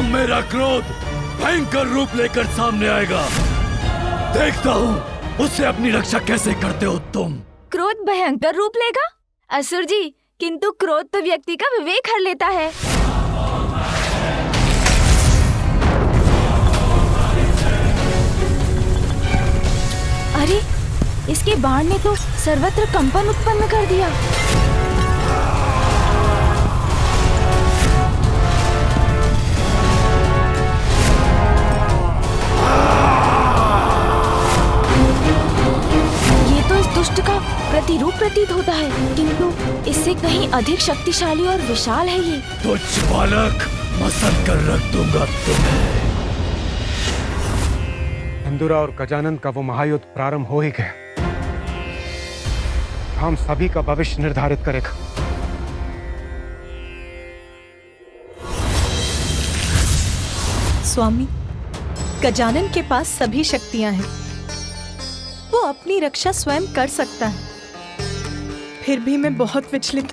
अब मेरा क्रोध भयंकर रूप लेकर सामने आएगा। देखता हूँ उससे अपनी रक्षा कैसे करते हो तुम। क्रोध भयंकर रूप लेगा? असुर जी, किंतु क्रोध तो व्यक्ति का विवेक हर लेता है। अरे, इसके बाण ने तो सर्वत्र कंपन उत्पन्न कर दिया। ये तो इस दुष्ट का प्रतिरूप प्रतीत होता है, किंतु इससे कहीं अधिक शक्तिशाली और विशाल है ये। तुच्छ बालक, मसल कर रख दूंगा तुम्हें। इंदुरा और गजानन का वो महायुद्ध प्रारंभ हो ही गया। हम सभी का भविष्य निर्धारित करेगा। स्वामी, गजानन के पास सभी शक्तियां हैं। वो अपनी रक्षा स्वयं कर सकता है। फिर भी मैं बहुत विचलित।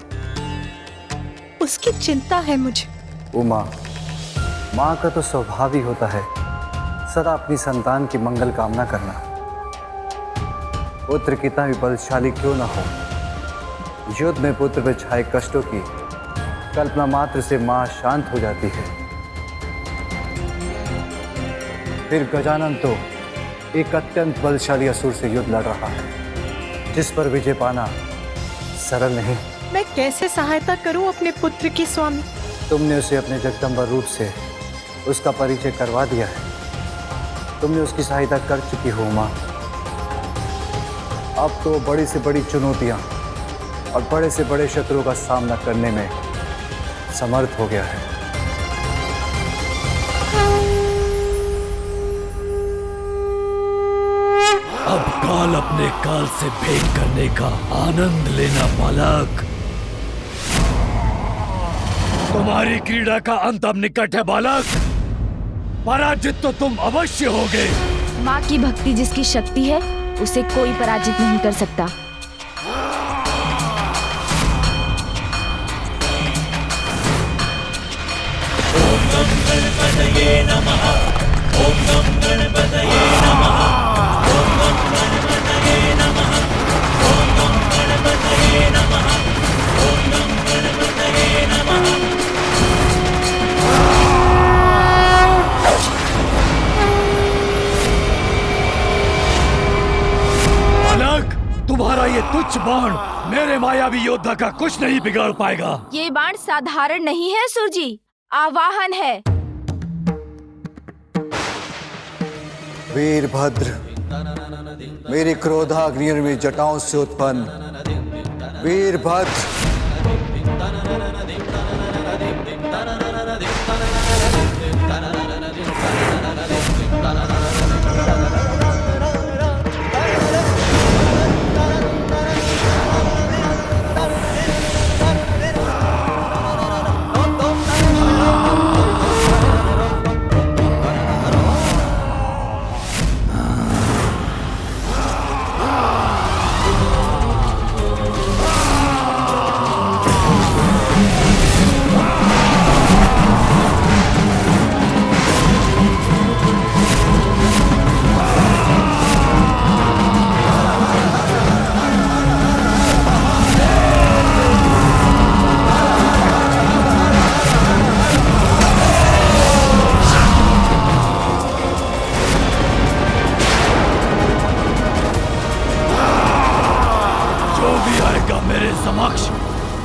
उसकी चिंता है मुझे। उमा, माँ का तो स्वभाव ही होता है सदा अपनी संतान की मंगल कामना करना। पुत्र कितना भी बलशाली क्यों ना हो, युद्ध में पुत्र पर छाए कष्टों की कल्पना मात्र से मां शांत हो जाती है। फिर गजानन तो एक अत्यंत बलशाली असुर से युद्ध लड़ रहा है, जिस पर विजय पाना सरल नहीं। मैं कैसे सहायता करूं अपने पुत्र की स्वामी? तुमने उसे अपने जगदम्बा रूप से उसका परिचय करवा दिया है। तुमने उसकी सहायता कर चुकी हो मां। अब तो बड़ी से बड़ी चुनौतियां और बड़े से बड़े शत्रुओं का सामना करने में समर्थ हो गया है। अब काल अपने काल से भेंट करने का आनंद लेना बालक। तुम्हारी क्रीड़ा का अंत अब निकट है बालक। पराजित तो तुम अवश्य होगे। माँ की भक्ति जिसकी शक्ति है, उसे कोई पराजित नहीं कर सकता। ओम नमः गणपतये नमः। ओम नमः गणपतये नमः। ओम नमः गणपतये नमः। ओम नमः गणपतये नमः। ओम नमः गणपतये नमः। तुम्हारा ये तुच्छ बाण मेरे मायावी योद्धा का कुछ नहीं बिगाड़ पाएगा। ये बाण साधारण नहीं है असुर जी, आवाहन है। वीरभद्र, मेरी क्रोधाग्नि में जटाओं से उत्पन्न वीरभद्र,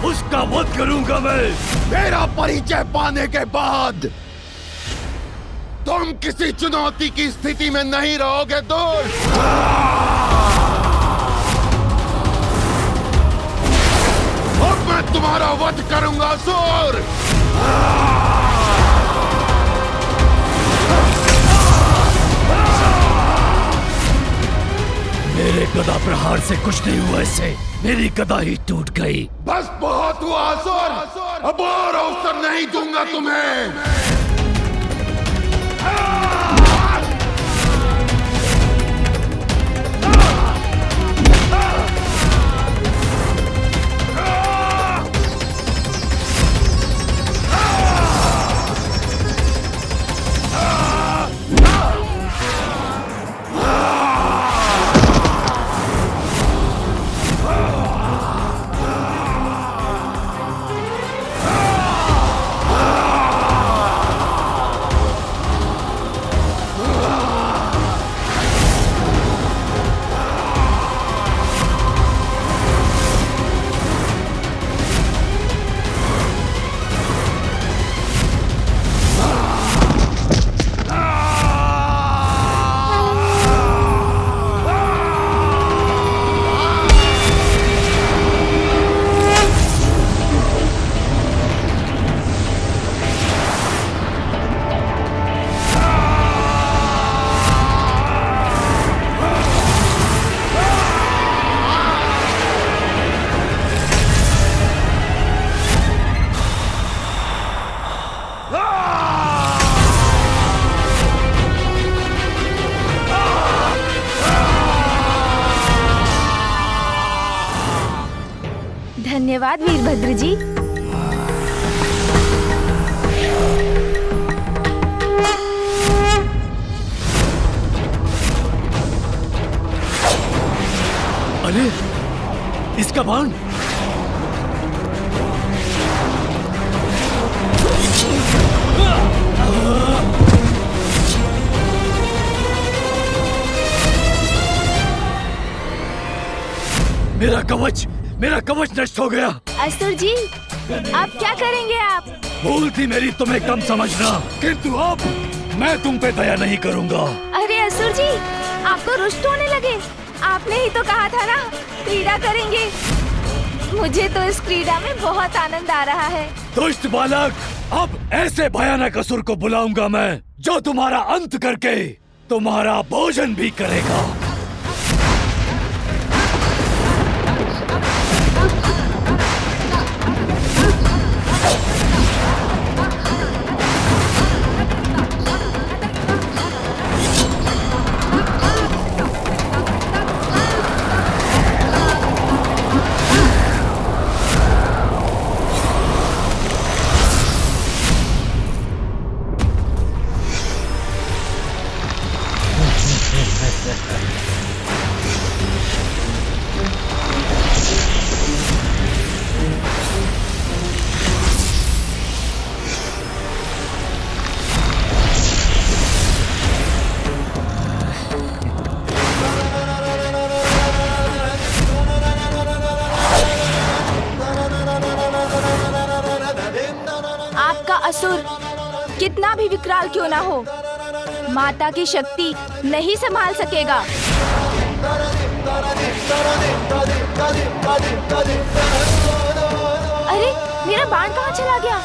उसका वध करूंगा मैं। मेरा परिचय पाने के बाद तुम किसी चुनौती की स्थिति में नहीं रहोगे दोस्त। अब मैं तुम्हारा वध करूंगा असुर। मेरे गदा प्रहार से कुछ नहीं हुआ, इससे मेरी गदा ही टूट गई। बस बहुत हुआ असुर, अब और अवसर नहीं दूंगा तुम्हें। धन्यवाद वीरभद्र जी। अरे इसका बाण! मेरा कवच नष्ट हो गया। असुर जी, अब क्या करेंगे आप? भूल थी मेरी तुम्हें कम समझना, किंतु अब मैं तुम पे दया नहीं करूंगा। अरे असुर जी, आप तो रुष्ट होने लगे। आपने ही तो कहा था ना, क्रीड़ा करेंगे। मुझे तो इस क्रीड़ा में बहुत आनंद आ रहा है। दुष्ट बालक, अब ऐसे भयानक असुर को बुलाऊंगा मैं, जो तुम्हारा अंत करके तुम्हारा भोजन भी करेगा। असुर कितना भी विकराल क्यों ना हो, माता की शक्ति नहीं संभाल सकेगा। अरे मेरा बाण कहाँ चला गया?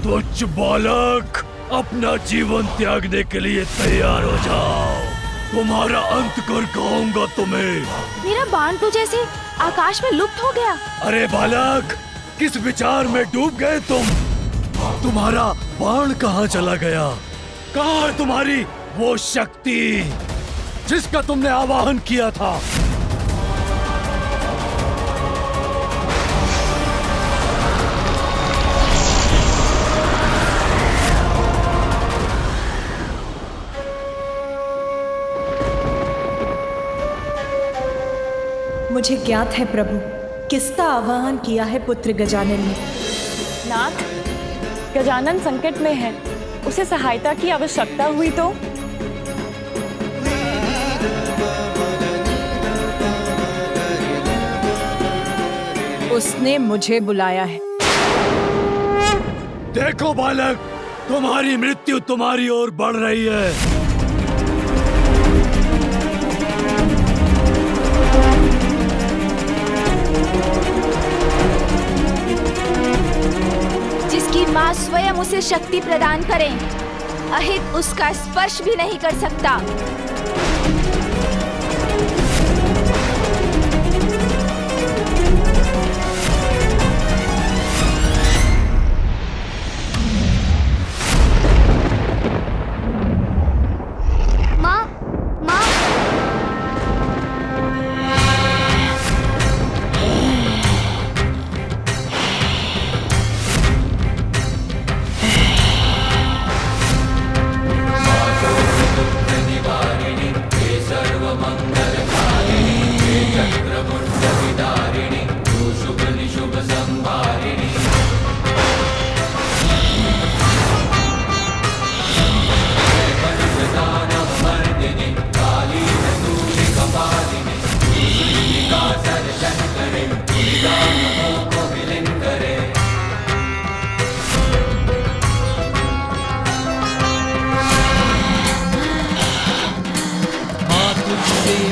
तुच्छ बालक, अपना जीवन त्यागने के लिए तैयार हो जाओ, तुम्हारा अंत कर कहूंगा तुम्हें। मेरा बाण तो जैसे आकाश में लुप्त हो गया। अरे बालक, किस विचार में डूब गए तुम? तुम्हारा बाण कहाँ चला गया? कहाँ है तुम्हारी वो शक्ति जिसका तुमने आवाहन किया था? मुझे ज्ञात है प्रभु, किसका आवाहन किया है पुत्र गजानन ने। नाथ, गजानन संकट में है, उसे सहायता की आवश्यकता हुई तो? उसने मुझे बुलाया है। देखो बालक, तुम्हारी मृत्यु तुम्हारी ओर बढ़ रही है। जिसकी माँ स्वयं उसे शक्ति प्रदान करें, अहित उसका स्पर्श भी नहीं कर सकता।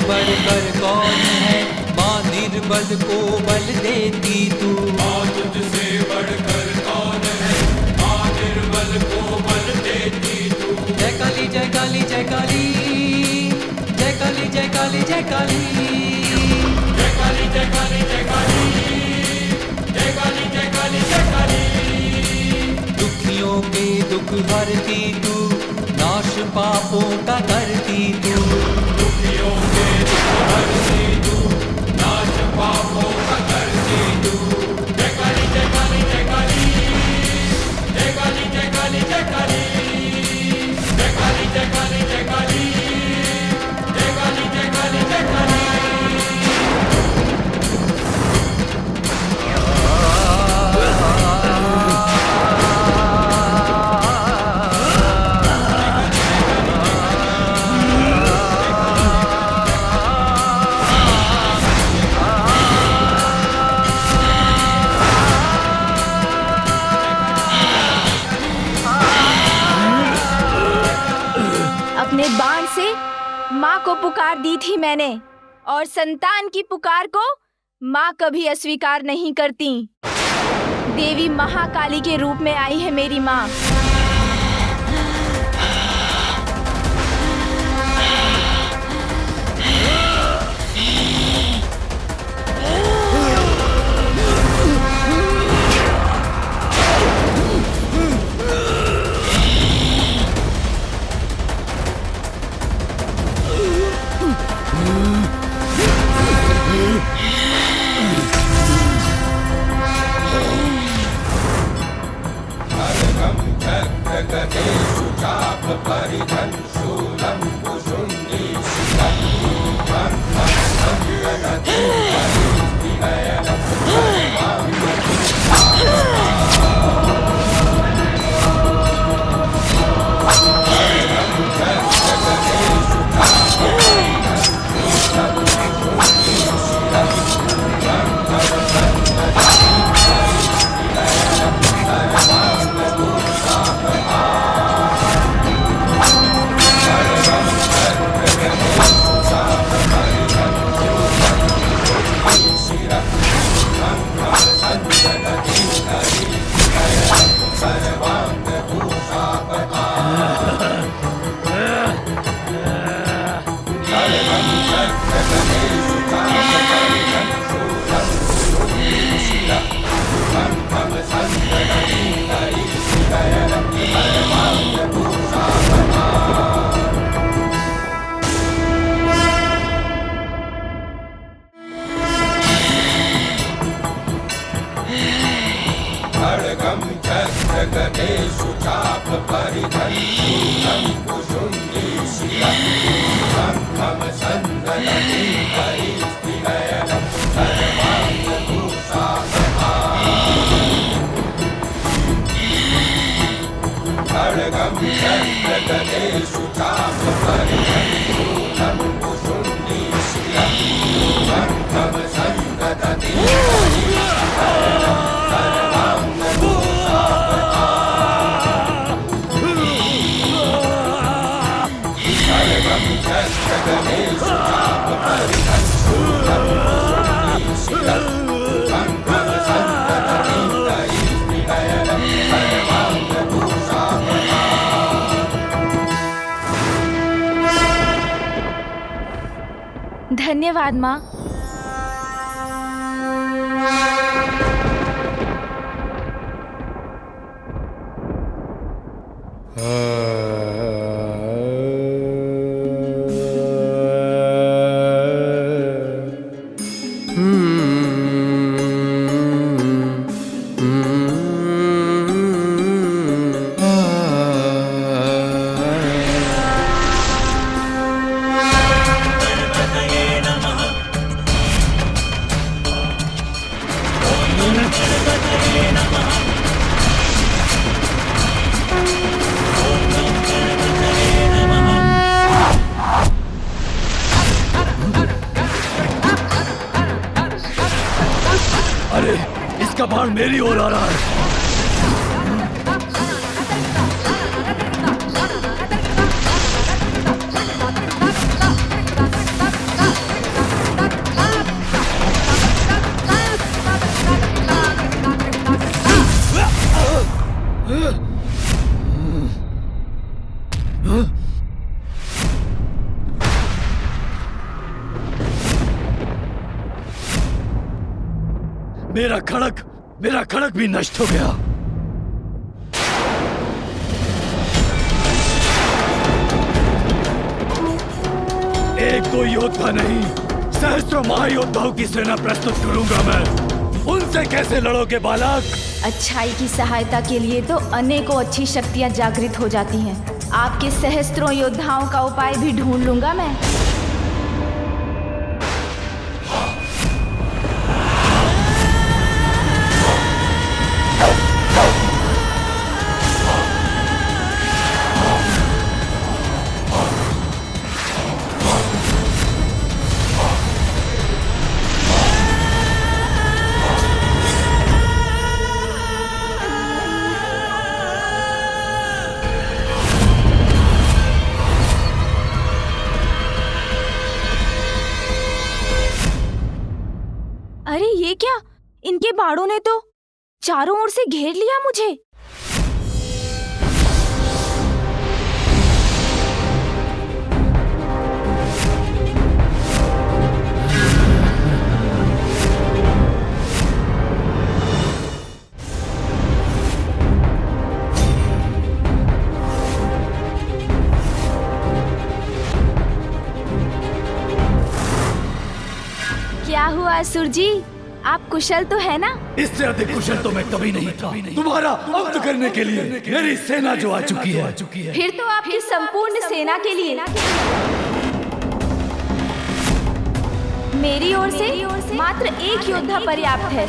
बढ़कर कौन है, माँ निर्बल को बल देती तू। माँ तुझसे बढ़कर कौन है, माँ निर्बल को बल देती तू। जय काली जय काली जय काली, जय काली जय काली जय काली, जय काली जय काली जय काली, जय काली जय काली जय काली। दुखियों के दुख हरती तू, नाश पापों का करती तू। दुखियों के दुख हरती तू, नाश पापों का करती तू। माँ को पुकार दी थी मैंने, और संतान की पुकार को माँ कभी अस्वीकार नहीं करती। देवी महाकाली के रूप में आई है मेरी माँ। धन्यवाद माँ। अरे इसका बाण मेरी ओर आ रहा है। मेरा खड़क भी नष्ट हो गया। एक दो योद्धा नहीं, सहस्त्रों महायोद्धाओं की सेना प्रस्तुत करूंगा मैं। उनसे कैसे लड़ोगे बालक? अच्छाई की सहायता के लिए तो अनेकों अच्छी शक्तियां जागृत हो जाती हैं। आपके सहस्त्रों योद्धाओं का उपाय भी ढूंढ लूंगा मैं। क्या? इनके बाड़ों ने तो चारों ओर से घेर लिया मुझे। क्या हुआ असुर जी, आप कुशल तो है ना? इससे अधिक कुशल तो मैं कभी नहीं था। तुम्हारा अंत करने के लिए मेरी सेना जो आ चुकी है। फिर तो आपकी संपूर्ण सेना के लिए मेरी ओर से मात्र एक योद्धा पर्याप्त है।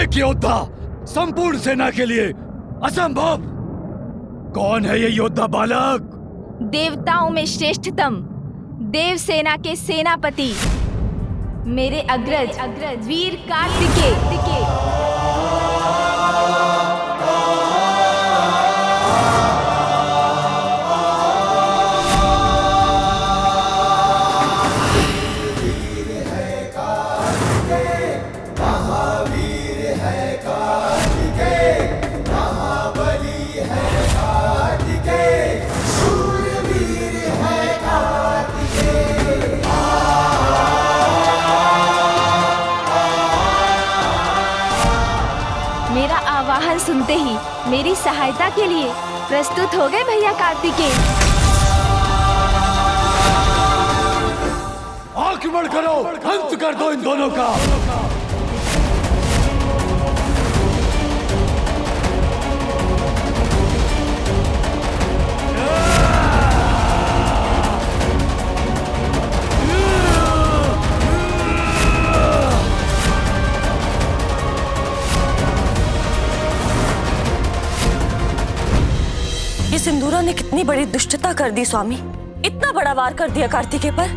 एक योद्धा संपूर्ण सेना के लिए असंभव। कौन है ये योद्धा बालक? देवताओं में श्रेष्ठतम देव सेना के सेनापति मेरे अग्रज वीर कार्तिकेय। मेरा आवाहन सुनते ही मेरी सहायता के लिए प्रस्तुत हो गए भैया कार्तिकेय। आक्रमण करो, अंत कर दो इन दोनों का। ये सिंदूरा ने कितनी बड़ी दुष्टता कर दी स्वामी, इतना बड़ा वार कर दिया कार्तिकेय पर।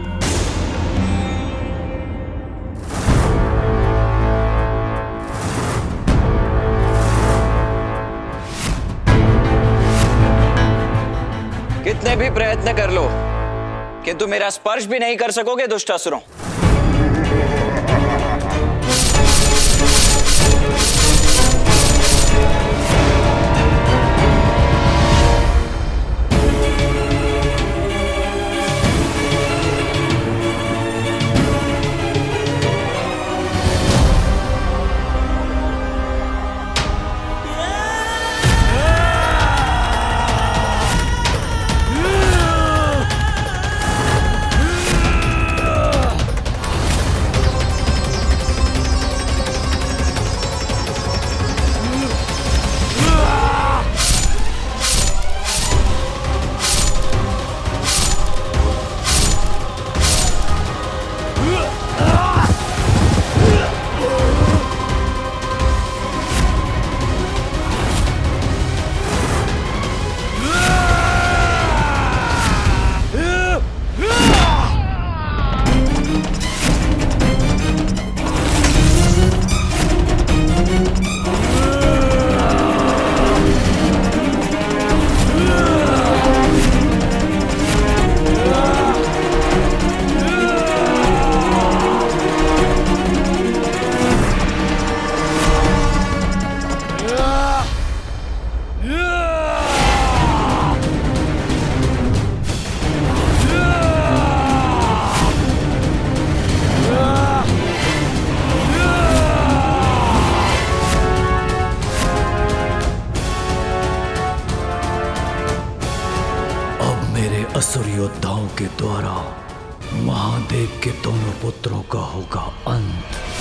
कितने भी प्रयत्न कर लो किंतु मेरा स्पर्श भी नहीं कर सकोगे दुष्टासुरों। असुर योद्धाओं के द्वारा महादेव के दोनों पुत्रों का होगा अंत।